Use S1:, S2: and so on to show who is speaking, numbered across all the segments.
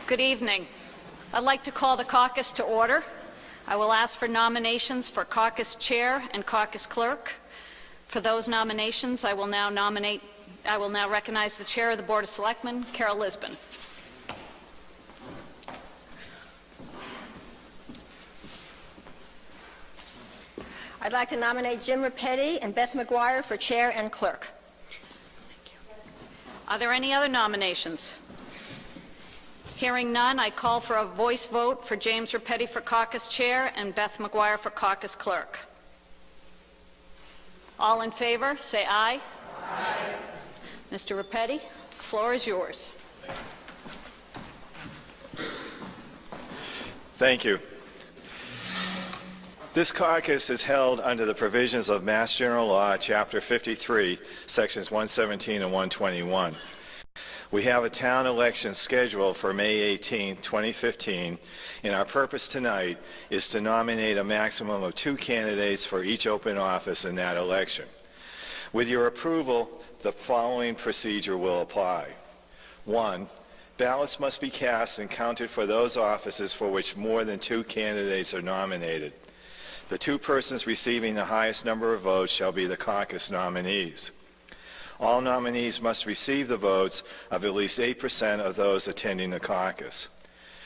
S1: Good evening. I'd like to call the caucus to order. I will ask for nominations for caucus chair and caucus clerk. For those nominations, I will now recognize the chair of the Board of Selectmen, Carol Lisbon.
S2: I'd like to nominate Jim Rapetti and Beth McGuire for chair and clerk.
S1: Thank you. Are there any other nominations? Hearing none, I call for a voice vote for James Rapetti for caucus chair and Beth McGuire for caucus clerk. All in favor, say aye. Aye. Mr. Rapetti, the floor is yours.
S3: Thank you. This caucus is held under the provisions of Mass General Law, Chapter 53, Sections 117 and 121. We have a town election scheduled for May 18, 2015, and our purpose tonight is to nominate a maximum of 2 candidates for each open office in that election. With your approval, the following procedure will apply. 1, ballots must be cast and counted for those offices for which more than 2 candidates are nominated. The 2 persons receiving the highest number of votes shall be the caucus nominees. All nominees must receive the votes of at least 8% of those attending the caucus.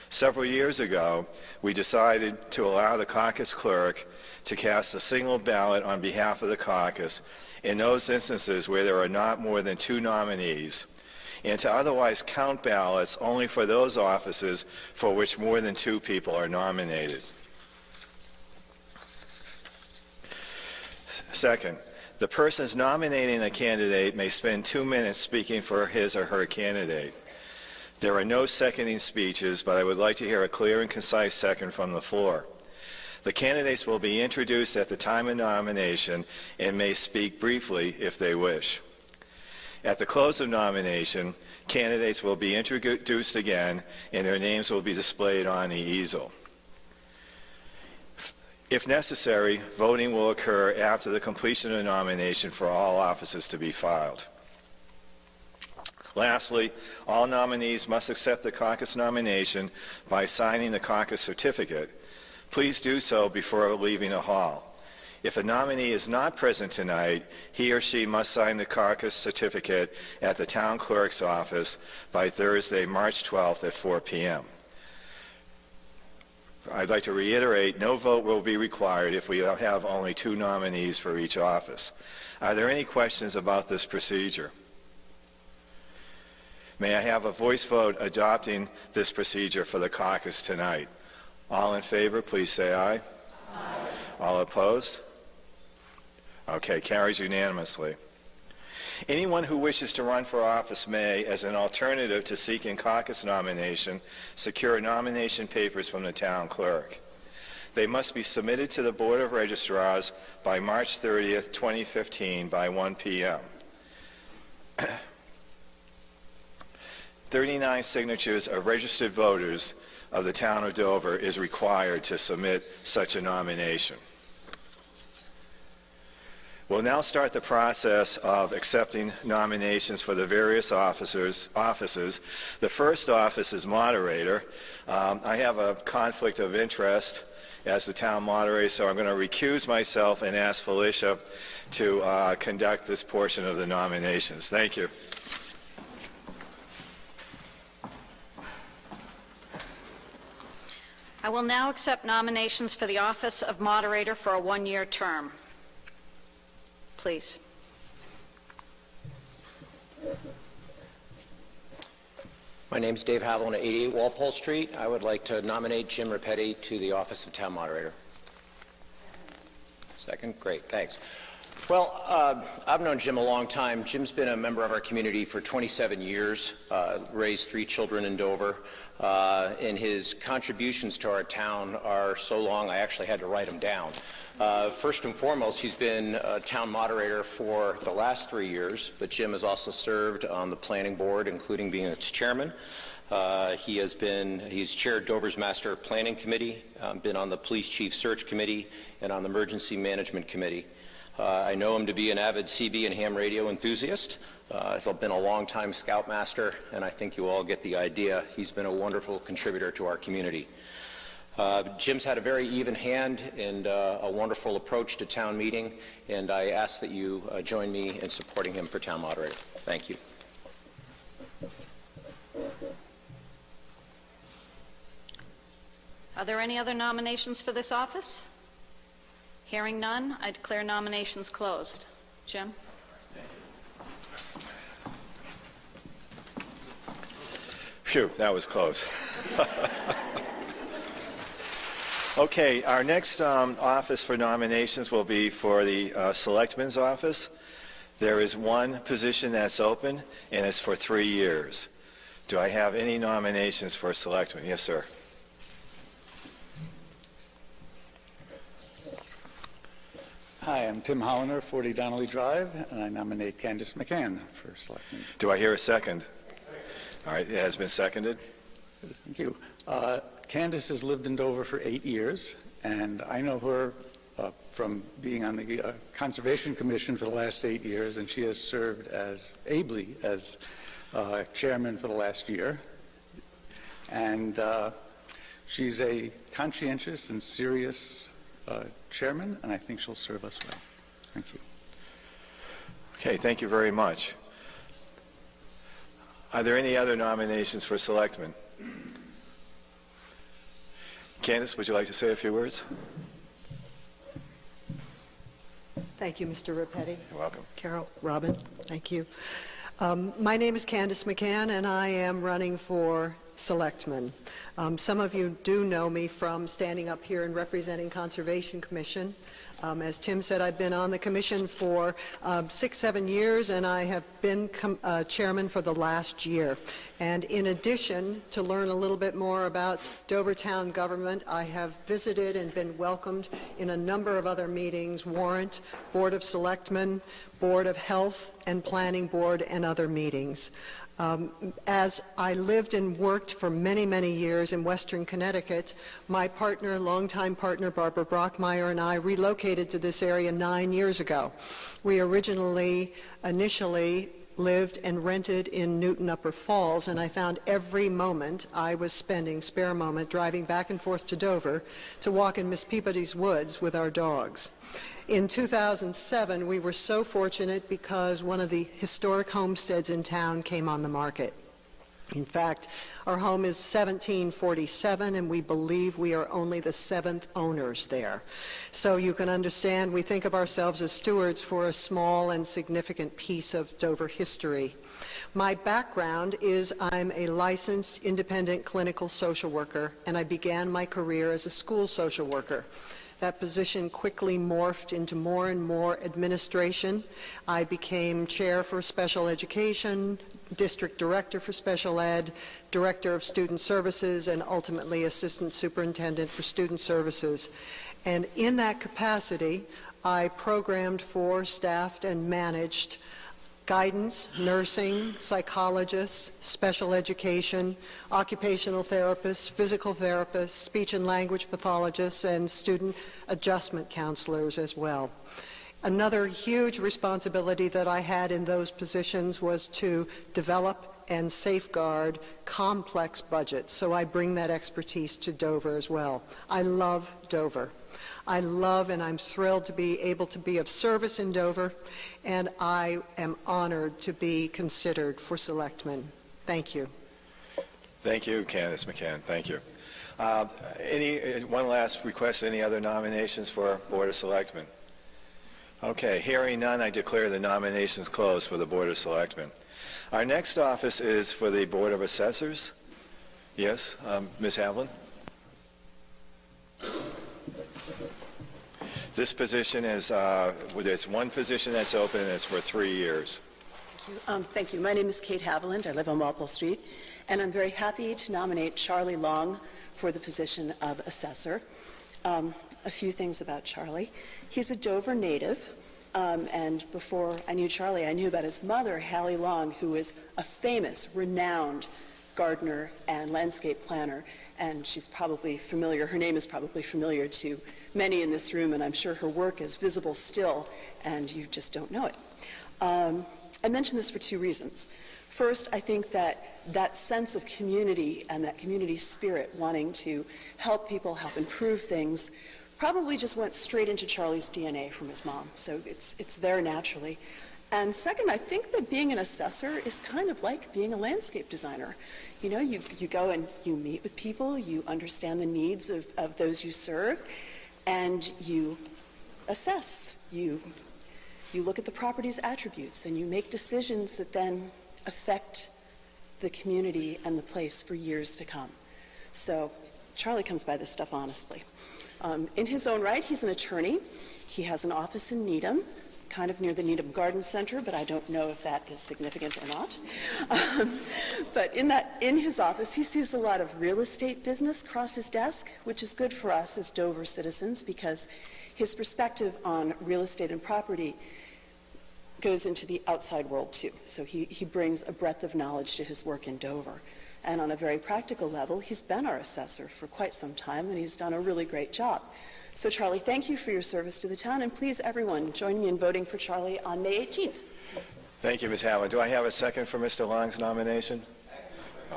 S3: Several years ago, we decided to allow the caucus clerk to cast a single ballot on behalf of the caucus in those instances where there are not more than 2 nominees, and to otherwise count ballots only for those offices for which more than 2 people are nominated. Second, the persons nominating a candidate may spend 2 minutes speaking for his or her candidate. There are no seconding speeches, but I would like to hear a clear and concise second from the floor. The candidates will be introduced at the time of nomination and may speak briefly if they wish. At the close of nomination, candidates will be introduced again and their names will be displayed on the easel. If necessary, voting will occur after the completion of the nomination for all offices to be filed. Lastly, all nominees must accept the caucus nomination by signing the caucus certificate. Please do so before leaving the hall. If a nominee is not present tonight, he or she must sign the caucus certificate at the town clerk's office by Thursday, March 12th at 4 p.m. I'd like to reiterate, no vote will be required if we have only 2 nominees for each office. Are there any questions about this procedure? May I have a voice vote adopting this procedure for the caucus tonight? All in favor, please say aye. Aye. All opposed? Okay, carries unanimously. Anyone who wishes to run for office may, as an alternative to seeking caucus nomination, secure nomination papers from the town clerk. They must be submitted to the Board of Registrars by March 30th, 2015 by 1 p.m. 39 signatures of registered voters of the town of Dover is required to submit such a nomination. We'll now start the process of accepting nominations for the various offices. The first office is moderator. I have a conflict of interest as the town moderator, so I'm going to recuse myself and ask Felicia to conduct this portion of the nominations. Thank you.
S1: I will now accept nominations for the office of moderator for a 1-year term. Please.
S4: My name is Dave Haviland at 88 Walpole Street. I would like to nominate Jim Rapetti to the office of town moderator. Second? Great, thanks. Well, I've known Jim a long time. Jim's been a member of our community for 27 years, raised 3 children in Dover, and his contributions to our town are so long I actually had to write them down. First and foremost, he's been a town moderator for the last 3 years, but Jim has also served on the planning board, including being its chairman. He's chaired Dover's Master Planning Committee, been on the Police Chief Search Committee, and on the Emergency Management Committee. I know him to be an avid CB and ham radio enthusiast. He's been a long-time Scoutmaster, and I think you all get the idea. He's been a wonderful contributor to our community. Jim's had a very even hand and a wonderful approach to town meeting, and I ask that you join me in supporting him for town moderator. Thank you.
S1: Are there any other nominations for this office? Hearing none, I declare nominations closed. Jim?
S3: Phew, that was close. Okay, our next office for nominations will be for the Selectman's office. There is one position that's open, and it's for 3 years. Do I have any nominations for Selectman? Yes, sir.
S5: Hi, I'm Tim Holliner, 40 Donnelly Drive, and I nominate Candace McCann for selectman.
S3: Do I hear a second? All right, it has been seconded.
S5: Thank you. Candace has lived in Dover for 8 years, and I know her from being on the Conservation Commission for the last 8 years, and she has served ably as chairman for the last year. And she's a conscientious and serious chairman, and I think she'll serve us well. Thank you.
S3: Okay, thank you very much. Are there any other nominations for Selectman? Candace, would you like to say a few words?
S6: Thank you, Mr. Repetti.
S3: You're welcome.
S6: Carol, Robin, thank you. My name is Candace McCann, and I am running for Selectman. Some of you do know me from standing up here and representing Conservation Commission. As Tim said, I've been on the commission for 6-7 years, and I have been chairman for the last year. And in addition, to learn a little bit more about Dover town government, I have visited and been welcomed in a number of other meetings: Warrant, Board of Selectmen, Board of Health and Planning Board, and other meetings. As I lived and worked for many, many years in Western Connecticut, my partner, longtime partner, Barbara Brockmeyer, and I relocated to this area 9 years ago. We initially lived and rented in Newton Upper Falls, and I found every moment I was spending, spare moment, driving back and forth to Dover to walk in Miss Peabody's woods with our dogs. In 2007, we were so fortunate because one of the historic homesteads in town came on the market. In fact, our home is 1747, and we believe we are only the 7th owners there. So you can understand, we think of ourselves as stewards for a small and significant piece of Dover history. My background is I'm a licensed independent clinical social worker, and I began my career as a school social worker. That position quickly morphed into more and more administration. I became chair for special education, district director for special ed, director of student services, and ultimately assistant superintendent for student services. And in that capacity, I programmed for, staffed, and managed guidance, nursing, psychologists, special education, occupational therapists, physical therapists, speech and language pathologists, and student adjustment counselors as well. Another huge responsibility that I had in those positions was to develop and safeguard complex budgets, so I bring that expertise to Dover as well. I love Dover. I love and I'm thrilled to be able to be of service in Dover, and I am honored to be considered for Selectman. Thank you.
S3: Thank you, Candace McCann. Thank you. One last request, any other nominations for Board of Selectmen? Okay, hearing none, I declare the nominations closed for the Board of Selectmen. Our next office is for the Board of Assessors. Yes, Ms. Havlin? This position is, there's one position that's open, and it's for 3 years.
S7: Thank you. My name is Kate Haviland. I live on Walpole Street, and I'm very happy to nominate Charlie Long for the position of assessor. A few things about Charlie. He's a Dover native, and before I knew Charlie, I knew about his mother, Hallie Long, who is a famous, renowned gardener and landscape planner, and she's probably familiar, her name is probably familiar to many in this room, and I'm sure her work is visible still, and you just don't know it. I mention this for two reasons. First, I think that sense of community and that community spirit, wanting to help people, help improve things, probably just went straight into Charlie's DNA from his mom, so it's there naturally. And second, I think that being an assessor is kind of like being a landscape designer. You know, you go and you meet with people, you understand the needs of those you serve, and you assess. You look at the property's attributes, and you make decisions that then affect the community and the place for years to come. So Charlie comes by this stuff honestly. In his own right, he's an attorney. He has an office in Needham, kind of near the Needham Garden Center, but I don't know if that is significant or not. But in his office, he sees a lot of real estate business cross his desk, which is good for us as Dover citizens because his perspective on real estate and property goes into the outside world too. So he brings a breadth of knowledge to his work in Dover. And on a very practical level, he's been our assessor for quite some time, and he's done a really great job. So Charlie, thank you for your service to the town, and please everyone join me in voting for Charlie on May 18th.
S3: Thank you, Ms. Howard. Do I have a second for Mr. Long's nomination?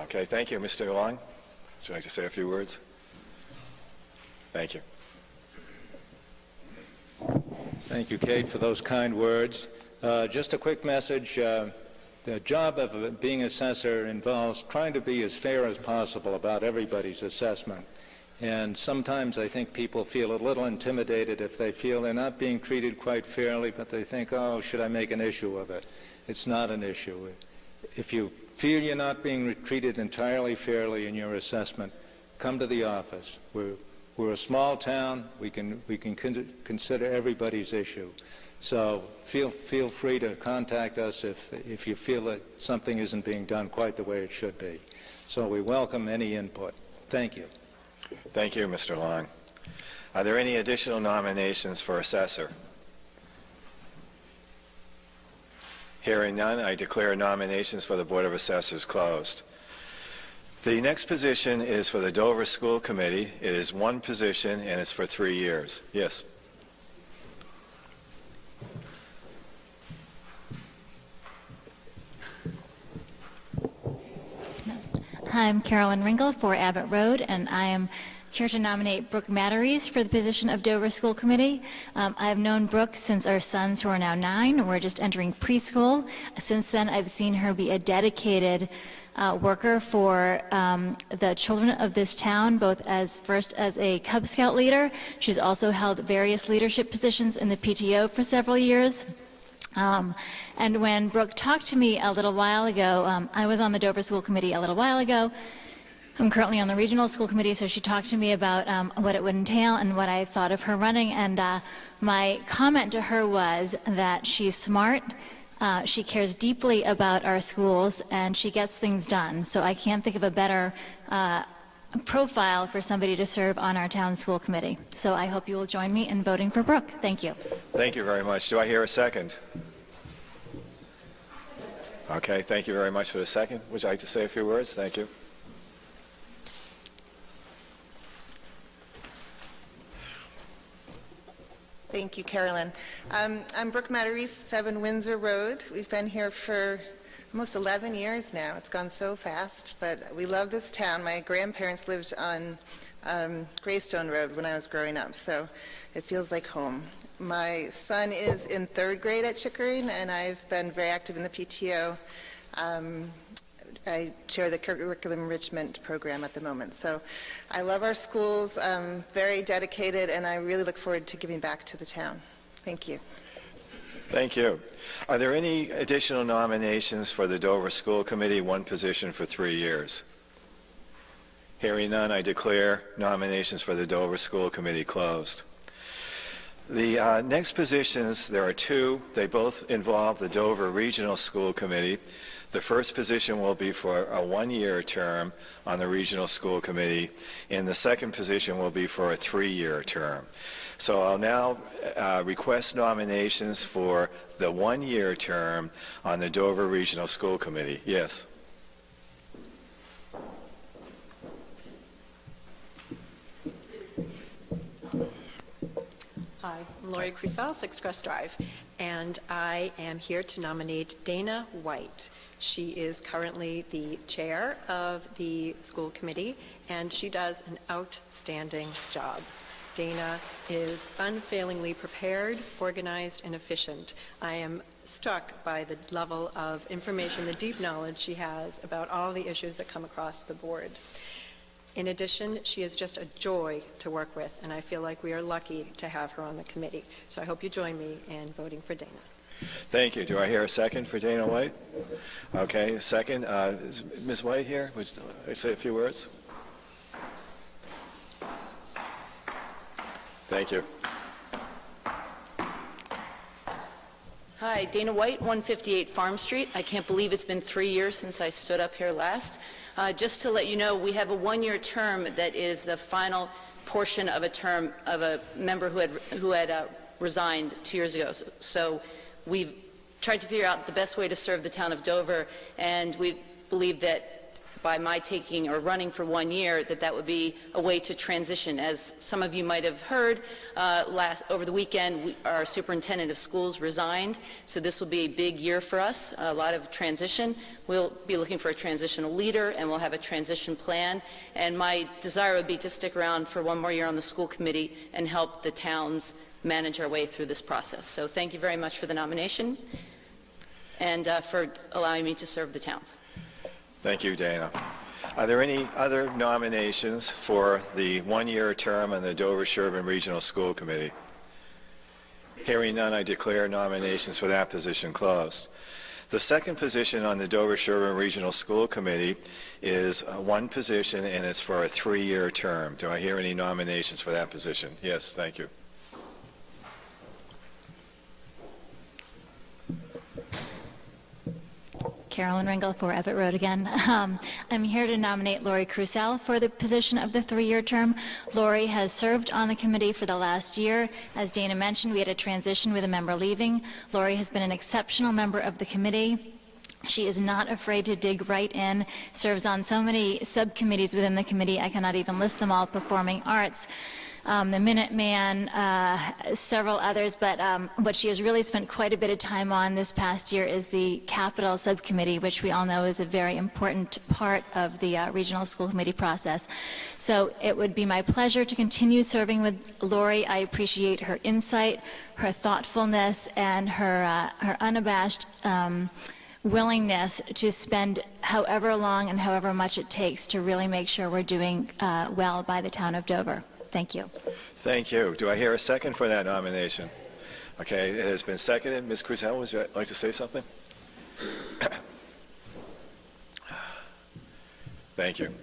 S3: Okay, thank you, Mr. Long. Would you like to say a few words? Thank you.
S8: Thank you, Kate, for those kind words. Just a quick message. The job of being assessor involves trying to be as fair as possible about everybody's assessment. And sometimes I think people feel a little intimidated if they feel they're not being treated quite fairly, but they think, oh, should I make an issue of it? It's not an issue. If you feel you're not being treated entirely fairly in your assessment, come to the office. We're a small town. We can consider everybody's issue. So feel free to contact us if you feel that something isn't being done quite the way it should be. So we welcome any input. Thank you.
S3: Thank you, Mr. Long. Are there any additional nominations for assessor? Hearing none, I declare nominations for the Board of Assessors closed. The next position is for the Dover School Committee. It is one position, and it's for 3 years. Yes.
S9: Hi, I'm Carolyn Ringel for Abbott Road, and I am here to nominate Brooke Matteries for the position of Dover School Committee. I have known Brooke since our sons, who are now 9, were just entering preschool. Since then, I've seen her be a dedicated worker for the children of this town, both first as a Cub Scout leader. She's also held various leadership positions in the PTO for several years. And when Brooke talked to me a little while ago, I was on the Dover School Committee a little while ago. I'm currently on the Regional School Committee, so she talked to me about what it would entail and what I thought of her running. And my comment to her was that she's smart, she cares deeply about our schools, and she gets things done. So I can't think of a better profile for somebody to serve on our town school committee. So I hope you will join me in voting for Brooke. Thank you.
S3: Thank you very much. Do I hear a second? Okay, thank you very much for the second. Would you like to say a few words? Thank you.
S10: Thank you, Carolyn. I'm Brooke Matteries, 7 Windsor Road. We've been here for almost 11 years now. It's gone so fast, but we love this town. My grandparents lived on Greystone Road when I was growing up, so it feels like home. My son is in 3rd grade at Chickering, and I've been very active in the PTO. I chair the curriculum enrichment program at the moment. So I love our schools, very dedicated, and I really look forward to giving back to the town. Thank you.
S3: Thank you. Are there any additional nominations for the Dover School Committee, one position for 3 years? Hearing none, I declare nominations for the Dover School Committee closed. The next positions, there are two. They both involve the Dover Regional School Committee. The first position will be for a one-year term on the Regional School Committee, and the second position will be for a three-year term. So I'll now request nominations for the one-year term on the Dover Regional School Committee. Yes.
S11: Hi, I'm Lori Crucell, 6 Crest Drive, and I am here to nominate Dana White. She is currently the chair of the school committee, and she does an outstanding job. Dana is unfailingly prepared, organized, and efficient. I am struck by the level of information, the deep knowledge she has about all the issues that come across the board. In addition, she is just a joy to work with, and I feel like we are lucky to have her on the committee. So I hope you join me in voting for Dana.
S3: Thank you. Do I hear a second for Dana White? Okay, second. Is Ms. White here? Would I say a few words? Thank you.
S12: Hi, Dana White, 158 Farm Street. I can't believe it's been 3 years since I stood up here last. Just to let you know, we have a one-year term that is the final portion of a term of a member who had resigned 2 years ago. So we've tried to figure out the best way to serve the town of Dover, and we believe that by my taking or running for 1 year, that would be a way to transition. As some of you might have heard, over the weekend, our superintendent of schools resigned, so this will be a big year for us, a lot of transition. We'll be looking for a transitional leader, and we'll have a transition plan, and my desire would be to stick around for 1 more year on the school committee and help the towns manage our way through this process. So thank you very much for the nomination and for allowing me to serve the towns.
S3: Thank you, Dana. Are there any other nominations for the one-year term on the Dover-Sherburne Regional School Committee? Hearing none, I declare nominations for that position closed. The second position on the Dover-Sherburne Regional School Committee is one position, and it's for a 3-year term. Do I hear any nominations for that position? Yes, thank you.
S9: Carolyn Ringel for Everett Road again. I'm here to nominate Lori Crucell for the position of the 3-year term. Lori has served on the committee for the last year. As Dana mentioned, we had a transition with a member leaving. Lori has been an exceptional member of the committee. She is not afraid to dig right in, serves on so many subcommittees within the committee, I cannot even list them all, performing arts, the Minuteman, several others, but what she has really spent quite a bit of time on this past year is the Capital Subcommittee, which we all know is a very important part of the regional school committee process. So it would be my pleasure to continue serving with Lori. I appreciate her insight, her thoughtfulness, and her unabashed willingness to spend however long and however much it takes to really make sure we're doing well by the town of Dover. Thank you.
S3: Thank you. Do I hear a second for that nomination? Okay, it has been seconded. Ms. Crucell, would you like to say something? Thank you.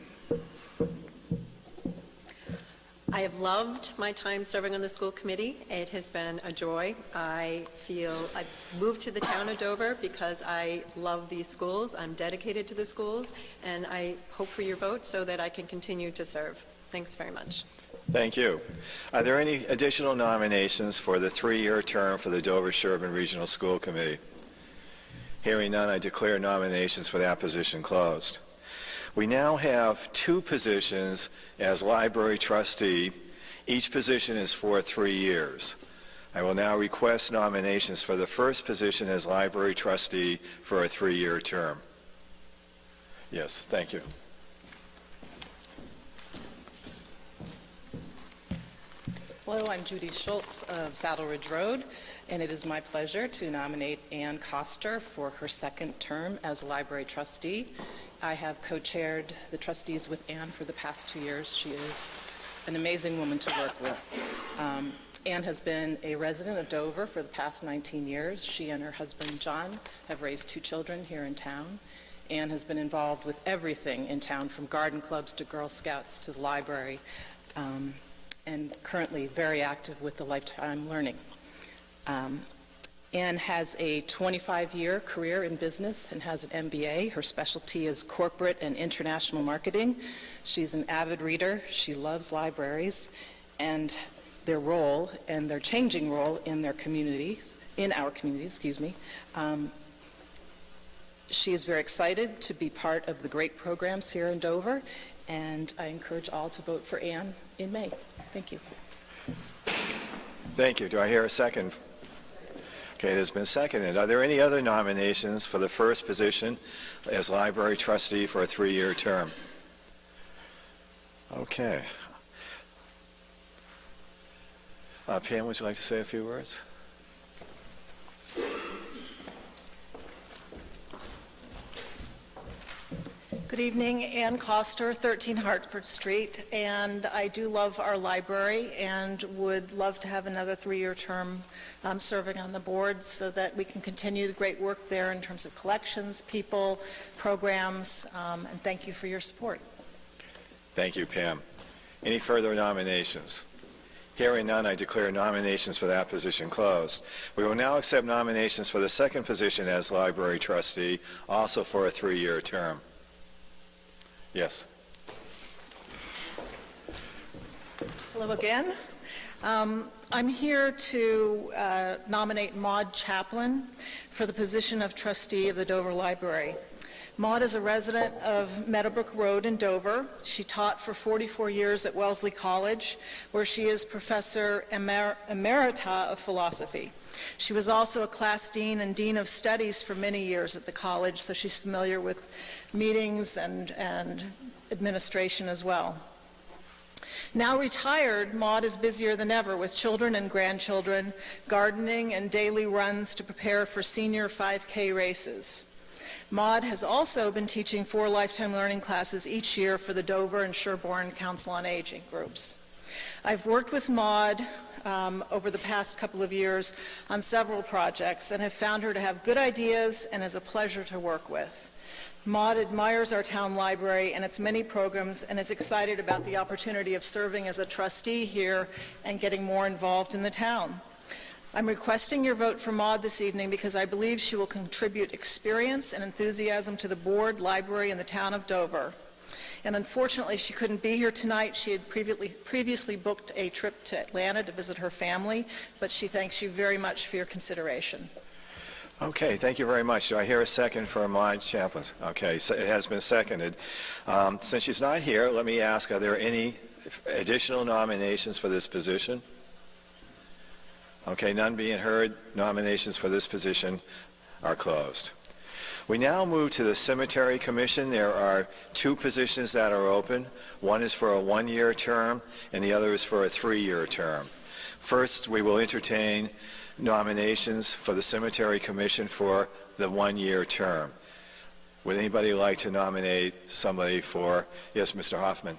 S11: I have loved my time serving on the school committee. It has been a joy. I feel I moved to the town of Dover because I love these schools. I'm dedicated to the schools, and I hope for your vote so that I can continue to serve. Thanks very much.
S3: Thank you. Are there any additional nominations for the 3-year term for the Dover-Sherburne Regional School Committee? Hearing none, I declare nominations for that position closed. We now have 2 positions as library trustee. Each position is for 3 years. I will now request nominations for the first position as library trustee for a 3-year term. Yes, thank you.
S13: Hello, I'm Judy Schultz of Saddle Ridge Road, and it is my pleasure to nominate Ann Koster for her 2nd term as a library trustee. I have co-chaired the trustees with Ann for the past 2 years. She is an amazing woman to work with. Ann has been a resident of Dover for the past 19 years. She and her husband, John, have raised 2 children here in town. Ann has been involved with everything in town, from garden clubs to Girl Scouts to the library. and currently very active with the Lifetime Learning. Ann has a 25-year career in business and has an MBA. Her specialty is corporate and international marketing. She's an avid reader. She loves libraries and their role and their changing role in their communities, in our communities, excuse me. She is very excited to be part of the great programs here in Dover, and I encourage all to vote for Ann in May. Thank you.
S3: Thank you. Do I hear a second? Okay, it has been seconded. Are there any other nominations for the first position as library trustee for a 3-year term? Okay. Pam, would you like to say a few words?
S14: Good evening, Ann Coster, 13 Hartford Street, and I do love our library and would love to have another 3-year term serving on the board so that we can continue the great work there in terms of collections, people, programs, and thank you for your support.
S3: Thank you, Pam. Any further nominations? Hearing none, I declare nominations for that position closed. We will now accept nominations for the second position as library trustee, also for a 3-year term. Yes.
S14: Hello again. I'm here to nominate Maud Chaplin for the position of trustee of the Dover Library. Maud is a resident of Meadowbrook Road in Dover. She taught for 44 years at Wellesley College, where she is Professor Emerita of Philosophy. She was also a class dean and dean of studies for many years at the college, so she's familiar with meetings and administration as well. Now retired, Maud is busier than ever with children and grandchildren, gardening, and daily runs to prepare for senior 5K races. Maud has also been teaching 4 lifetime learning classes each year for the Dover and Sherborne Council on Aging groups. I've worked with Maud over the past couple of years on several projects and have found her to have good ideas and is a pleasure to work with. Maud admires our town library and its many programs and is excited about the opportunity of serving as a trustee here and getting more involved in the town. I'm requesting your vote for Maud this evening because I believe she will contribute experience and enthusiasm to the board, library, and the town of Dover. And unfortunately, she couldn't be here tonight. She had previously booked a trip to Atlanta to visit her family, but she thanks you very much for your consideration.
S3: Okay, thank you very much. Do I hear a second for Maud Chaplin? Okay, so it has been seconded. Since she's not here, let me ask, are there any additional nominations for this position? Okay, none being heard, nominations for this position are closed. We now move to the Cemetery Commission. There are 2 positions that are open. One is for a 1-year term, and the other is for a 3-year term. First, we will entertain nominations for the Cemetery Commission for the 1-year term. Would anybody like to nominate somebody for, yes, Mr. Hoffman?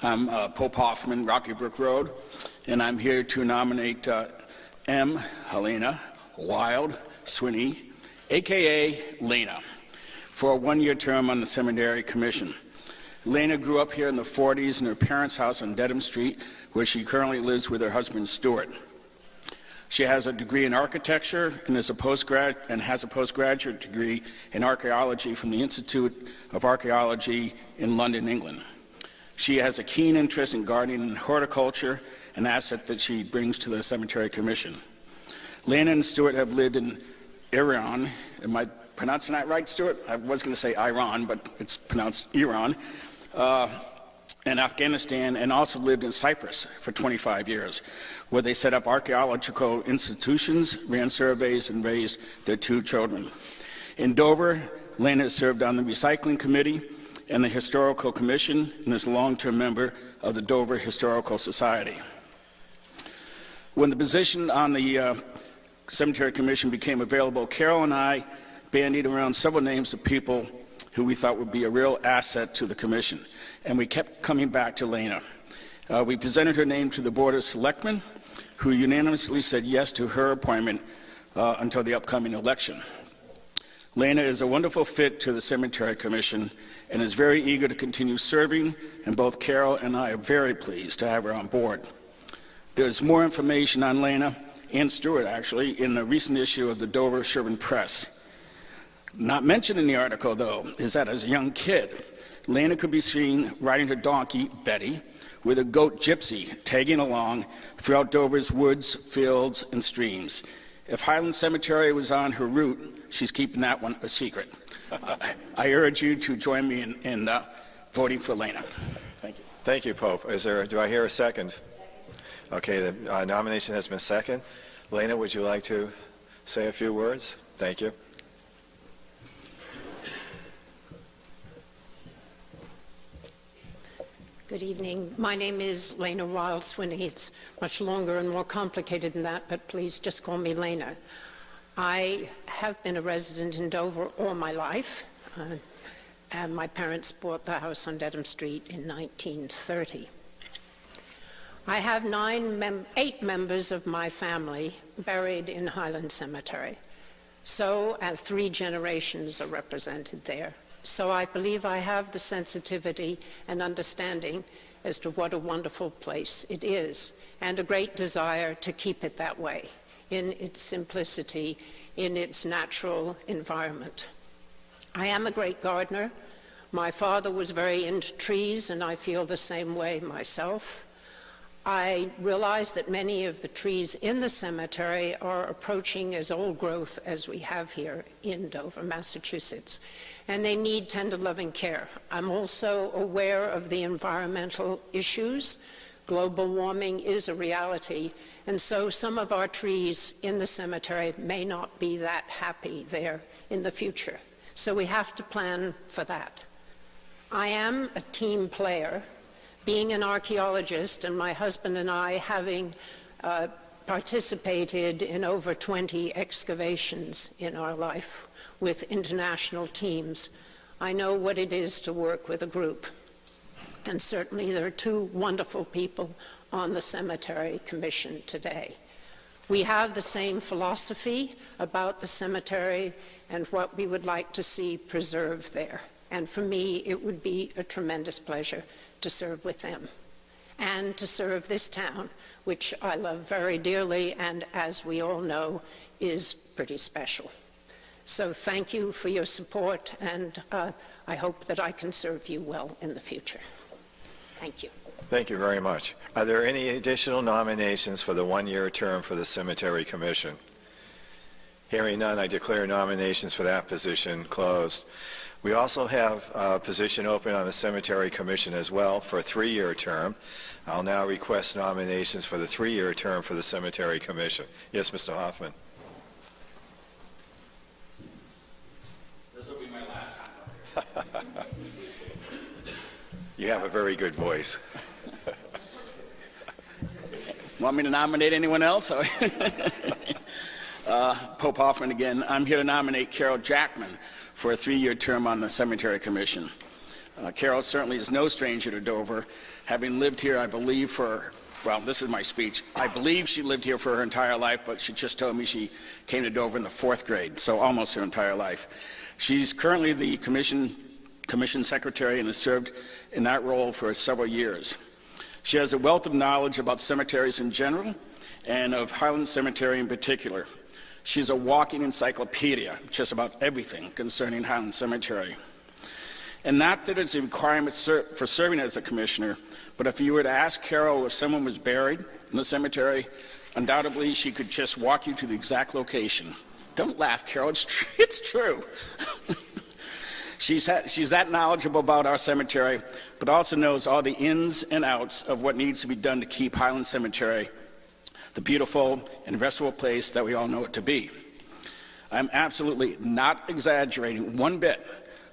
S15: I'm Pope Hoffman, Rocky Brook Road, and I'm here to nominate M. Helena Wild Swinney, a.k.a. Lena, for a 1-year term on the Cemetery Commission. Lena grew up here in the 40s in her parents' house on Dedham Street, where she currently lives with her husband, Stuart. She has a degree in architecture and has a postgraduate degree in archaeology from the Institute of Archaeology in London, England. She has a keen interest in gardening and horticulture, an asset that she brings to the Cemetery Commission. Lena and Stuart have lived in Iran. Am I pronouncing that right, Stuart? I was going to say Iran, but it's pronounced Iran. And Afghanistan, and also lived in Cyprus for 25 years, where they set up archaeological institutions, ran surveys, and raised their 2 children. In Dover, Lena has served on the Recycling Committee and the Historical Commission, and is a long-term member of the Dover Historical Society. When the position on the Cemetery Commission became available, Carol and I bandied around several names of people who we thought would be a real asset to the commission, and we kept coming back to Lena. We presented her name to the Board of Selectmen, who unanimously said yes to her appointment until the upcoming election. Lena is a wonderful fit to the Cemetery Commission and is very eager to continue serving, and both Carol and I are very pleased to have her on board. There's more information on Lena and Stuart, actually, in the recent issue of the Dover Sherburne Press. Not mentioned in the article, though, is that as a young kid, Lena could be seen riding her donkey, Betty, with a goat Gypsy, tagging along throughout Dover's woods, fields, and streams. If Highland Cemetery was on her route, she's keeping that one a secret. I urge you to join me in voting for Lena. Thank you.
S3: Thank you, Pope. Do I hear a second? Okay, the nomination has been seconded. Lena, would you like to say a few words? Thank you.
S16: Good evening. My name is Lena Wild Swinney. It's much longer and more complicated than that, but please just call me Lena. I have been a resident in Dover all my life, and my parents bought the house on Dedham Street in 1930. I have 8 members of my family buried in Highland Cemetery, so as 3 generations are represented there. So I believe I have the sensitivity and understanding as to what a wonderful place it is, and a great desire to keep it that way, in its simplicity, in its natural environment. I am a great gardener. My father was very into trees, and I feel the same way myself. I realize that many of the trees in the cemetery are approaching as old growth as we have here in Dover, Massachusetts, and they need tender, loving care. I'm also aware of the environmental issues. Global warming is a reality, and so some of our trees in the cemetery may not be that happy there in the future. So we have to plan for that. I am a team player. Being an archaeologist, and my husband and I having participated in over 20 excavations in our life with international teams, I know what it is to work with a group. And certainly there are 2 wonderful people on the Cemetery Commission today. We have the same philosophy about the cemetery and what we would like to see preserved there. And for me, it would be a tremendous pleasure to serve with them and to serve this town, which I love very dearly and, as we all know, is pretty special. So thank you for your support, and I hope that I can serve you well in the future. Thank you.
S3: Thank you very much. Are there any additional nominations for the 1-year term for the Cemetery Commission? Hearing none, I declare nominations for that position closed. We also have a position open on the Cemetery Commission as well for a 3-year term. I'll now request nominations for the 3-year term for the Cemetery Commission. Yes, Mr. Hoffman.
S15: This will be my last time.
S3: You have a very good voice.
S15: Want me to nominate anyone else? Pope Hoffman again. I'm here to nominate Carol Jackman for a 3-year term on the Cemetery Commission. Carol certainly is no stranger to Dover, having lived here, I believe, well, this is my speech. I believe she lived here for her entire life, but she just told me she came to Dover in the 4th grade, so almost her entire life. She's currently the commission secretary and has served in that role for several years. She has a wealth of knowledge about cemeteries in general and of Highland Cemetery in particular. She's a walking encyclopedia, just about everything concerning Highland Cemetery. And not that it's a requirement for serving as a commissioner, but if you were to ask Carol where someone was buried in the cemetery, undoubtedly she could just walk you to the exact location. Don't laugh, Carol, it's true. She's that knowledgeable about our cemetery, but also knows all the ins and outs of what needs to be done to keep Highland Cemetery the beautiful and restful place that we all know it to be. I'm absolutely not exaggerating one bit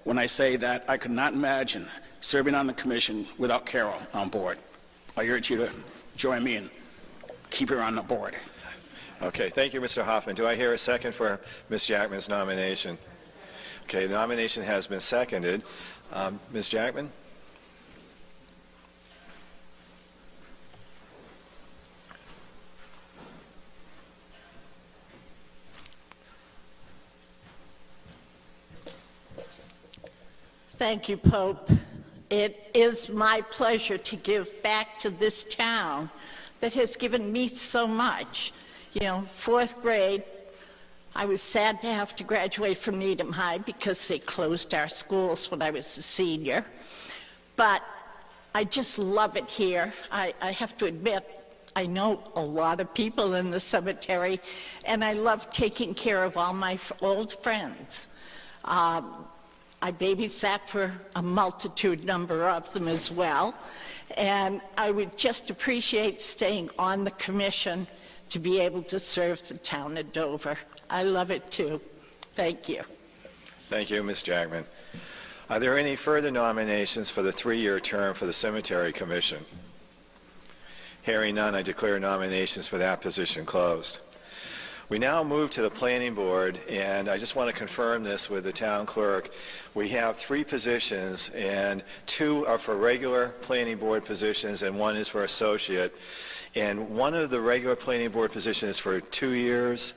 S15: when I say that I could not imagine serving on the commission without Carol on board. I urge you to join me and keep her on the board.
S3: Okay, thank you, Mr. Hoffman. Do I hear a second for Ms. Jackman's nomination? Okay, the nomination has been seconded. Ms. Jackman?
S17: Thank you, Pope. It is my pleasure to give back to this town that has given me so much. You know, fourth grade, I was sad to have to graduate from Needham High because they closed our schools when I was a senior. But I just love it here. I have to admit, I know a lot of people in the cemetery, and I love taking care of all my old friends. I babysat for a multitude number of them as well, and I would just appreciate staying on the commission to be able to serve the town of Dover. I love it too. Thank you.
S3: Thank you, Ms. Jackman. Are there any further nominations for the 3-year term for the Cemetery Commission? Hearing none, I declare nominations for that position closed. We now move to the Planning Board, and I just want to confirm this with the town clerk. We have 3 positions, and 2 are for regular Planning Board positions, and 1 is for associate. And one of the regular Planning Board positions is for 2 years,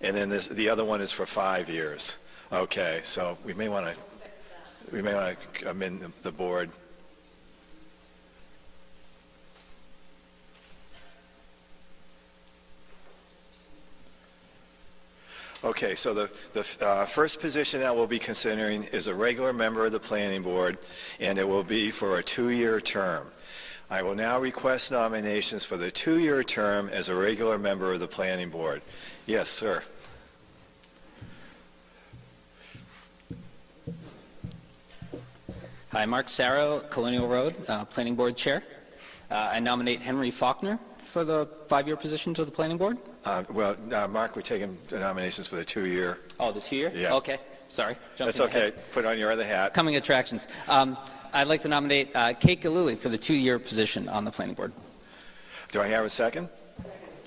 S3: and then the other one is for 5 years. Okay, so we may want to amend the board. Okay, so the first position that we'll be considering is a regular member of the Planning Board, and it will be for a 2-year term. I will now request nominations for the 2-year term as a regular member of the Planning Board. Yes, sir.
S18: Hi, Mark Sarro, Colonial Road, Planning Board Chair. I nominate Henry Faulkner for the 5-year position to the Planning Board.
S3: Mark, we're taking the nominations for the 2-year.
S18: Oh, the 2-year?
S3: Yeah.
S18: Okay, sorry.
S3: That's okay. Put on your other hat.
S18: Coming attractions. I'd like to nominate Kate Galuli for the 2-year position on the Planning Board.
S3: Do I have a second?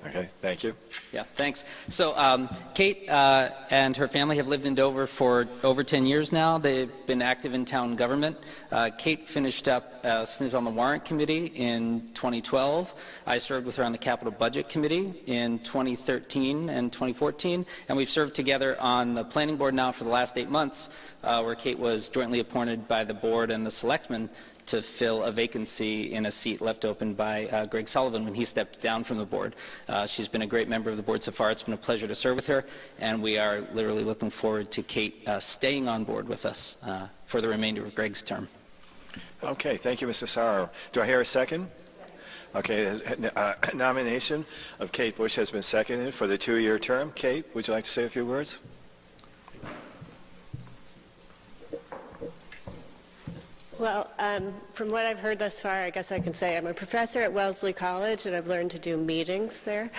S3: Okay, thank you.
S18: Yeah, thanks. So Kate and her family have lived in Dover for over 10 years now. They've been active in town government. Kate finished up since on the Warrant Committee in 2012. I served with her on the Capital Budget Committee in 2013 and 2014, and we've served together on the Planning Board now for the last 8 months, where Kate was jointly appointed by the board and the selectmen to fill a vacancy in a seat left open by Greg Sullivan when he stepped down from the board. She's been a great member of the board so far. It's been a pleasure to serve with her, and we are literally looking forward to Kate staying on board with us for the remainder of Greg's term.
S3: Okay, thank you, Mr. Sarro. Do I hear a second? Okay, nomination of Kate Bush has been seconded for the 2-year term. Kate, would you like to say a few words?
S19: Well, from what I've heard thus far, I guess I can say I'm a professor at Wellesley College, and I've learned to do meetings there.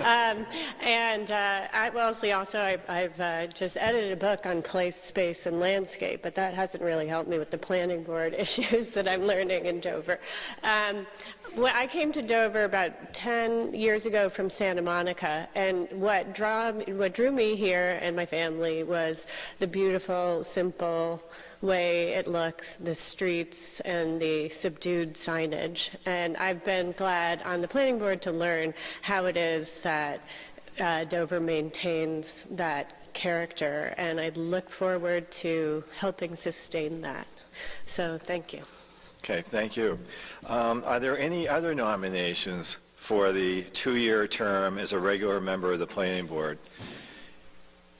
S19: And at Wellesley also, I've just edited a book on place, space, and landscape, but that hasn't really helped me with the planning board issues that I'm learning in Dover. When I came to Dover about 10 years ago from Santa Monica, and what drew me here and my family was the beautiful, simple way it looks, the streets, and the subdued signage. And I've been glad on the planning board to learn how it is that Dover maintains that character, and I look forward to helping sustain that. So thank you.
S3: Okay, thank you. Are there any other nominations for the 2-year term as a regular member of the Planning Board?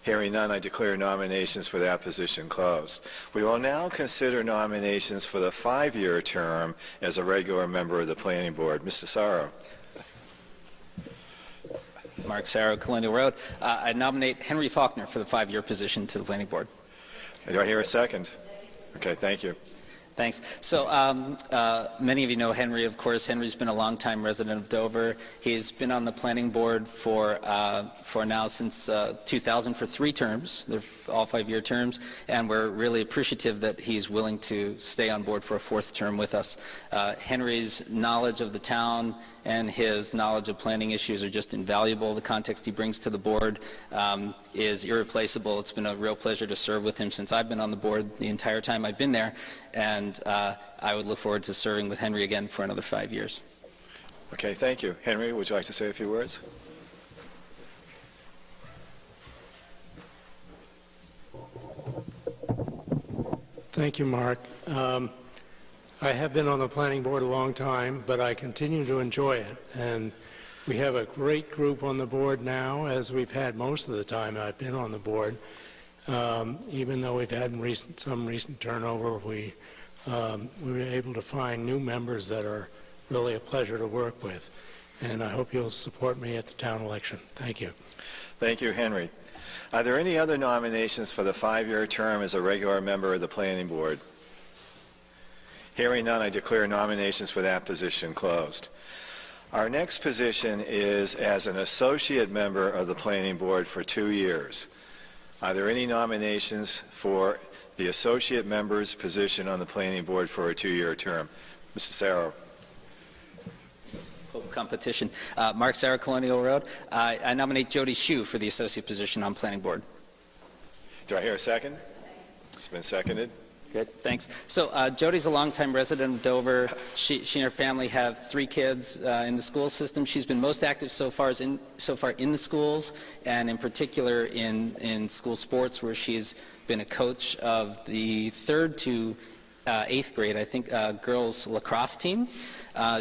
S3: Hearing none, I declare nominations for that position closed. We will now consider nominations for the 5-year term as a regular member of the Planning Board. Mr. Sarro.
S18: Mark Sarro, Colonial Road. I nominate Henry Faulkner for the 5-year position to the Planning Board.
S3: Do I hear a second? Okay, thank you.
S18: Thanks. So many of you know Henry, of course. Henry's been a longtime resident of Dover. He's been on the planning board for now since 2000 for 3 terms. They're all 5-year terms, and we're really appreciative that he's willing to stay on board for a 4th term with us. Henry's knowledge of the town and his knowledge of planning issues are just invaluable. The context he brings to the board is irreplaceable. It's been a real pleasure to serve with him since I've been on the board the entire time I've been there, and I would look forward to serving with Henry again for another 5 years.
S3: Okay, thank you. Henry, would you like to say a few words?
S20: Thank you, Mark. I have been on the planning board a long time, but I continue to enjoy it. And we have a great group on the board now, as we've had most of the time I've been on the board. Even though we've had some recent turnover, we were able to find new members that are really a pleasure to work with. And I hope you'll support me at the town election. Thank you.
S3: Thank you, Henry. Are there any other nominations for the 5-year term as a regular member of the planning board? Hearing none, I declare nominations for that position closed. Our next position is as an associate member of the planning board for 2 years. Are there any nominations for the associate member's position on the planning board for a 2-year term? Mr. Sarro.
S18: Competition. Mark Sarah, Colonial Road. I nominate Jody Shue for the associate position on planning board.
S3: Do I hear a second? It's been seconded.
S18: Good, thanks. So Jody's a longtime resident of Dover. She and her family have 3 kids in the school system. She's been most active so far in the schools, and in particular in school sports, where she's been a coach of the 3rd to 8th grade, I think, girls lacrosse team.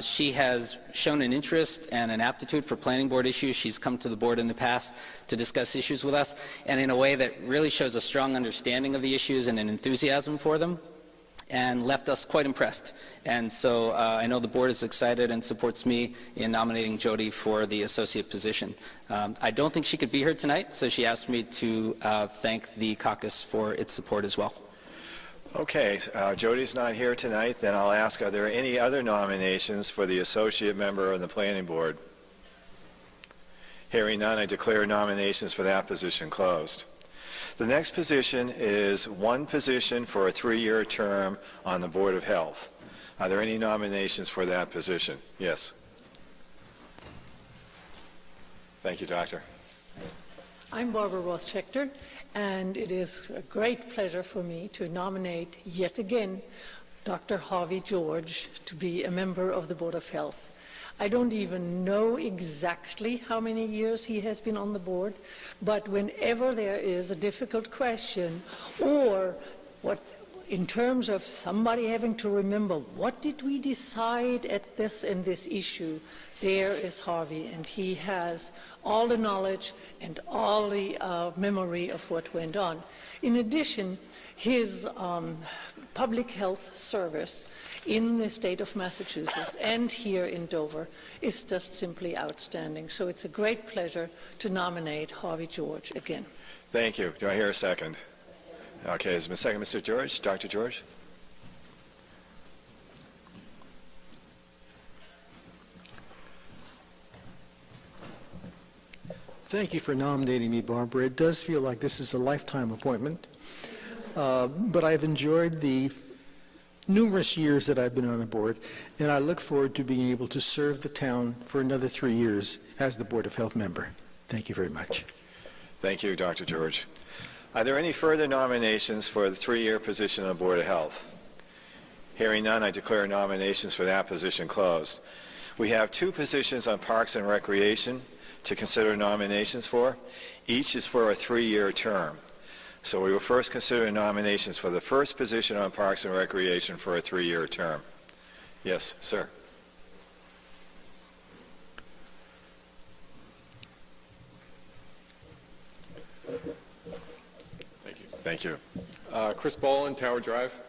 S18: She has shown an interest and an aptitude for planning board issues. She's come to the board in the past to discuss issues with us, and in a way that really shows a strong understanding of the issues and an enthusiasm for them, and left us quite impressed. And so I know the board is excited and supports me in nominating Jody for the associate position. I don't think she could be here tonight, so she asked me to thank the caucus for its support as well.
S3: Okay, Jody's not here tonight. Then I'll ask, are there any other nominations for the associate member of the planning board? Hearing none, I declare nominations for that position closed. The next position is one position for a 3-year term on the Board of Health. Are there any nominations for that position? Yes. Thank you, Doctor.
S21: I'm Barbara Roth-Schechter, and it is a great pleasure for me to nominate yet again Dr. Harvey George to be a member of the Board of Health. I don't even know exactly how many years he has been on the board, but whenever there is a difficult question, or in terms of somebody having to remember, what did we decide at this and this issue, there is Harvey, and he has all the knowledge and all the memory of what went on. In addition, his public health service in the state of Massachusetts and here in Dover is just simply outstanding. So it's a great pleasure to nominate Harvey George again.
S3: Thank you. Do I hear a second? Okay, has been second, Mr. George, Dr. George?
S22: Thank you for nominating me, Barbara. It does feel like this is a lifetime appointment, but I've enjoyed the numerous years that I've been on the board, and I look forward to being able to serve the town for another 3 years as the Board of Health member. Thank you very much.
S3: Thank you, Dr. George. Are there any further nominations for the 3-year position on the Board of Health? Hearing none, I declare nominations for that position closed. We have 2 positions on Parks and Recreation to consider nominations for. Each is for a 3-year term. So we will first consider nominations for the first position on Parks and Recreation for a 3-year term. Yes, sir.
S23: Thank you.
S3: Thank you.
S23: Chris Boland, Tower Drive.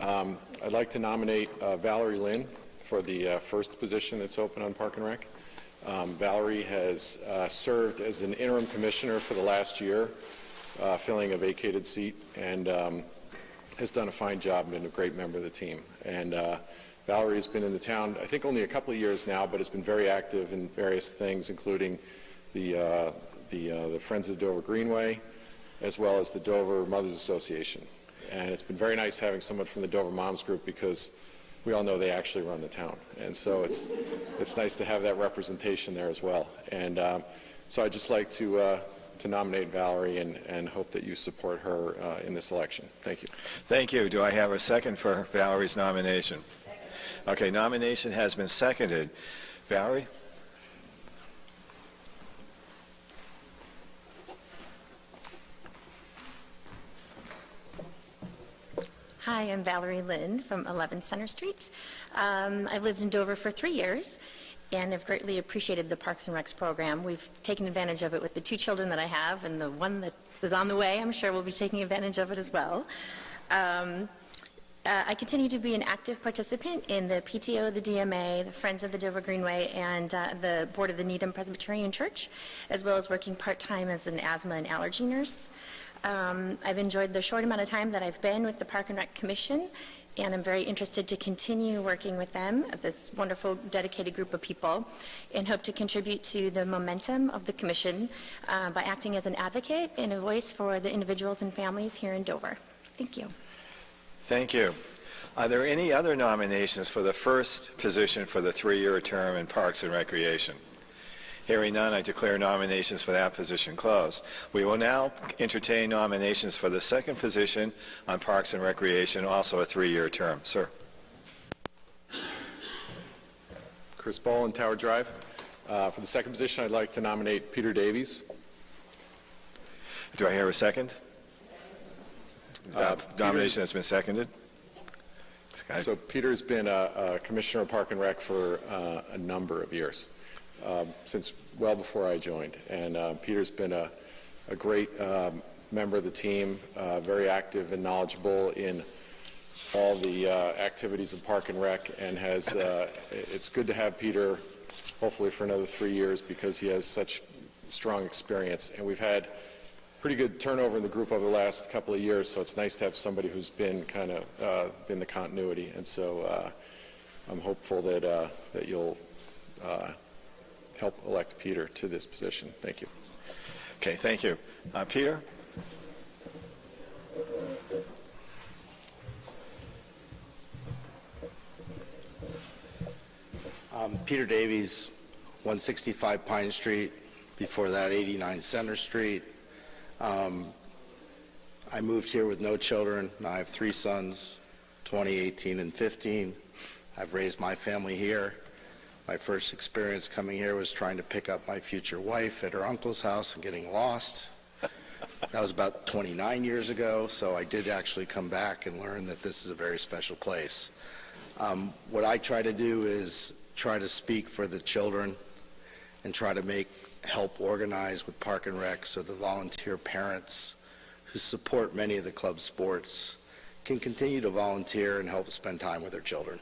S23: I'd like to nominate Valerie Lynn for the first position that's open on Park and Rec. Valerie has served as an interim commissioner for the last year, filling a vacated seat, and has done a fine job and been a great member of the team. And Valerie has been in the town, I think only a couple of years now, but has been very active in various things, including the Friends of the Dover Greenway, as well as the Dover Mothers Association. And it's been very nice having someone from the Dover Moms Group, because we all know they actually run the town. And so it's nice to have that representation there as well. And so I'd just like to nominate Valerie and hope that you support her in this election. Thank you.
S3: Thank you. Do I have a second for Valerie's nomination? Okay, nomination has been seconded. Valerie?
S1: Hi, I'm Valerie Lynn from 11 Center Street. I've lived in Dover for 3 years and have greatly appreciated the Parks and Recs program. We've taken advantage of it with the 2 children that I have, and the one that is on the way, I'm sure will be taking advantage of it as well. I continue to be an active participant in the PTO, the DMA, the Friends of the Dover Greenway, and the Board of the Needham Presbyterian Church, as well as working part-time as an asthma and allergy nurse. I've enjoyed the short amount of time that I've been with the Park and Rec Commission, and I'm very interested to continue working with them, this wonderful, dedicated group of people, and hope to contribute to the momentum of the Commission by acting as an advocate and a voice for the individuals and families here in Dover. Thank you.
S3: Thank you. Are there any other nominations for the first position for the 3-year term in Parks and Recreation? Hearing none, I declare nominations for that position closed. We will now entertain nominations for the second position on Parks and Recreation, also a 3-year term. Sir.
S23: Chris Ball on Tower Drive. For the second position, I'd like to nominate Peter Davies.
S3: Do I hear a second? Nomination has been seconded.
S23: So Peter's been a commissioner of Park and Rec for a number of years, since well before I joined. And Peter's been a great member of the team, very active and knowledgeable in all the activities of Park and Rec, and has. It's good to have Peter, hopefully for another 3 years, because he has such strong experience. And we've had pretty good turnover in the group over the last couple of years, so it's nice to have somebody who's been kind of been the continuity. And so I'm hopeful that that you'll help elect Peter to this position. Thank you.
S3: Okay, thank you. Peter?
S2: Peter Davies, 165 Pine Street, before that 89 Center Street. I moved here with no children. I have 3 sons, 20, 18, and 15. I've raised my family here. My first experience coming here was trying to pick up my future wife at her uncle's house and getting lost. That was about 29 years ago, so I did actually come back and learn that this is a very special place. What I try to do is try to speak for the children and try to help organize with Park and Rec so the volunteer parents who support many of the club sports can continue to volunteer and help spend time with their children.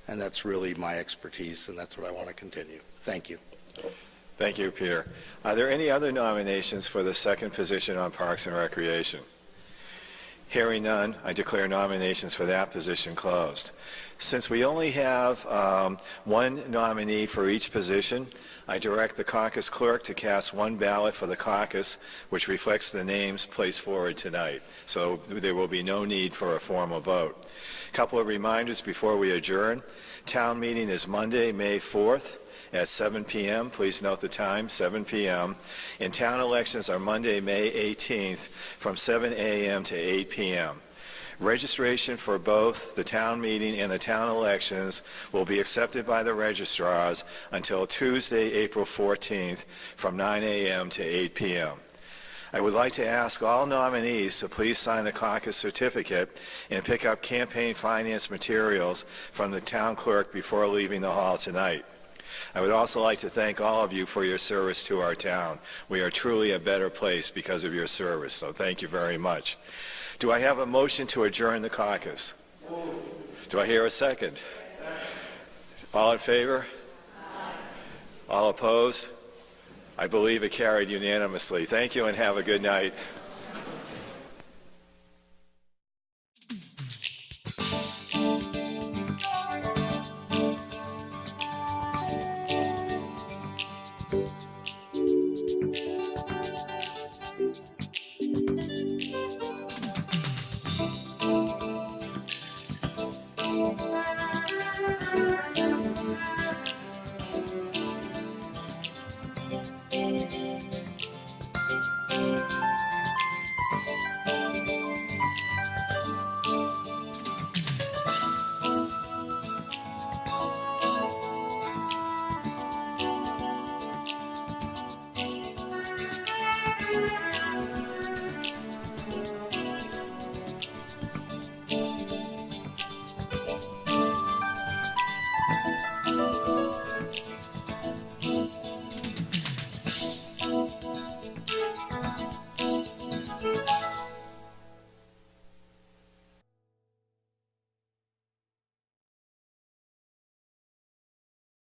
S2: And that's really my expertise, and that's what I want to continue. Thank you.
S3: Thank you, Peter. Are there any other nominations for the second position on Parks and Recreation? Hearing none, I declare nominations for that position closed. Since we only have one nominee for each position, I direct the caucus clerk to cast one ballot for the caucus, which reflects the names placed forward tonight. So there will be no need for a formal vote. A couple of reminders before we adjourn. Town meeting is Monday, May 4th at 7 p.m. Please note the time, 7 p.m. And town elections are Monday, May 18th from 7 a.m. to 8 p.m. Registration for both the town meeting and the town elections will be accepted by the registrars until Tuesday, April 14th from 9 a.m. to 8 p.m. I would like to ask all nominees to please sign the caucus certificate and pick up campaign finance materials from the town clerk before leaving the hall tonight. I would also like to thank all of you for your service to our town. We are truly a better place because of your service, so thank you very much. Do I have a motion to adjourn the caucus? Do I hear a second? All in favor? All opposed? I believe it carried unanimously. Thank you and have a good night.